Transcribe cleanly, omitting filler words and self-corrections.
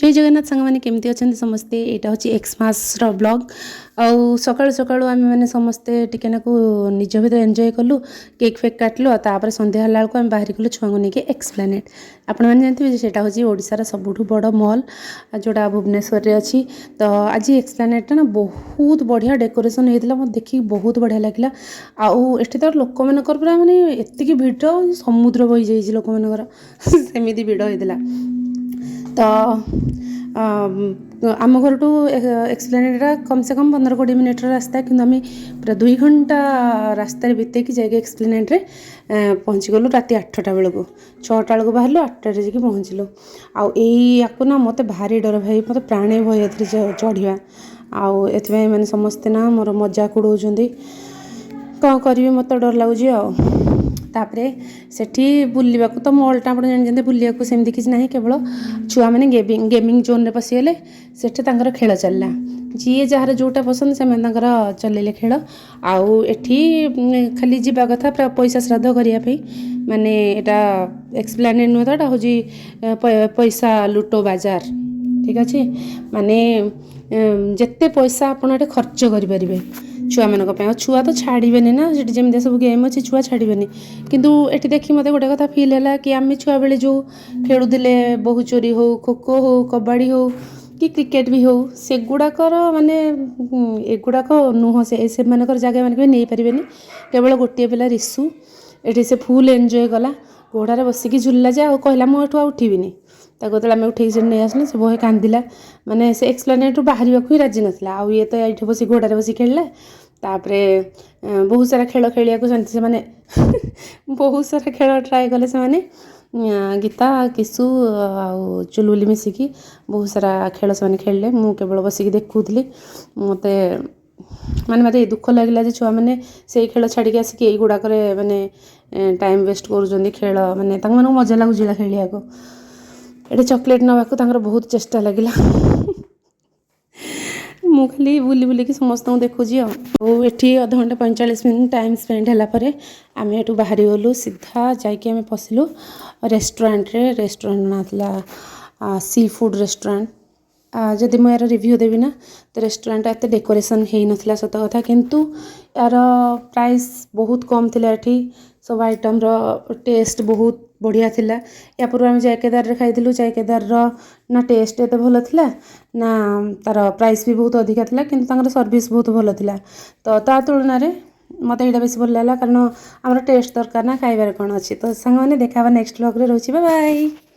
जय जगन्नाथ सांग मैंने केमती अच्छा समस्ते यहाँ हूँ एक्समास ब्लॉग आउ सका सका आम मैंने समस्ते टिके निज भर एंजय कलु केक फेक काटलु तापर संध्या हला आम बाहरी गलु छुआ नहीं एक्सप्लानेट आपण मैंने जानते से हूँ ओडार सबुठ बड़ मॉल जोड़ा भुवनेश्वर में अच्छी तो आज एक्सप्लानेट ना बहुत बढ़िया डेकोरेशन होता है देखिए बहुत बढ़िया लगे आठ तो लोक मानकर पूरा मानने एति भिड़ समुद्र बही जाइए लोक मानकर सेमती भिड़ होता तो आम घर टू एक्सप्लेनेटा कम से कम 15-20 मिनट रास्ता कि आम पूरा 2 घंटा रास्तार बीते कि जाए एक्सप्लेनेट पहुँची गलु राति 8टा बेलू 6टा बेलू बाहर 8टार जाकि पहुँचलु आपको ना मत भारी डर भाई मत प्राणे भय चढ़ा आउ एथि मैंने समस्ते ना मोर मजाक उड़ाऊँ कौन करी मत डर लगुच तापरे सेठी बुलवा तो मॉलटा आप जानते बुलवा सेमती किसी ना केवल छुआ मैंने गेमिंग जोन में पशिगले सेठी खेल चलला जी जार जोटा पसंद से चलैले खेल आउ एठी खाली जीवा कथा पैसा श्राद्ध करने माने एटा एक्सप्लेनेट नुह तो हूँ पैसा लुटो बाजार ठीक अच्छे माने जिते पैसा आपड़ खर्च करें छुआ मान छुआ तो छाड़े ना जमी सब गेम अच्छे छुआ छाड़े किंतु एटी देखी मत गोटे कथा फिल है कि आम छुआ बेले जो खेलुले बहु चोरी हो खो खो हो कबाड़ी हो कि क्रिकेट भी हो से गुड़ाकर माने एगुड़ाक नुह से मानकर जगह मानक नहीं पारे केवल गोटे पिला रिसु ये से फुल एंजॉय कला घोड़ार बसिकी झुलला जे आ कहला मुझे उठीबिनी जो आम उठे नहीं आसलु से बहे कांदिला माने से एक्सप्लेनेट बाहर ही राजी नाला आउ ये तो ये बस घोड़ार बस खेलला तापरे बहुत सारा खेल खेलिया से माने बहुत सारा खेल ट्राए कले से माने गीता किसु आउ चुलुली मिसिकी बहुत सारा खेल से खेलिले मु केवल बसिकी देखुली मत माने मत दुख लगे छुआ मैंने से खेल छाड़ी आसिक गुड़ाक माने टाइम वेस्ट कर खेल माने मजा लगुला खेलिया ये चॉकलेट नाक बहुत चेष्टा लगे मु खाली बुली बुलिकी समस्त देखुची ये अध घंटा 45 मिनट टाइम स्पेंड है आम एटू बाहरी गलु सीधा जाकि पशिलु रेस्टोरेंट ना सी फूड रेस्टोरेंट जदि मैं यार रिव्यू देवी ना तो रेस्टोरेंट एत डेकोरेशन हो नाला सत कथा किंतु यार प्राइस बहुत कम थिला एठी सब आइटम रो टेस्ट बहुत बढ़िया थिला या पूर्व आम जायकेदार रे खाइलु जायकेदार रो ना टेस्ट एत भल थिला ना तार प्राइस भी बहुत अधिका थिला किंतु तांकर सर्विस बहुत भल थिला तो ता तुलना रे मत यहाँ बेस भल लगा कारण आम टेस्ट दरकार ना खाइबार कौन अच्छी तो सांग मैंने देखा नेक्स्ट व्लॉग रे रहउछि बाय बाय।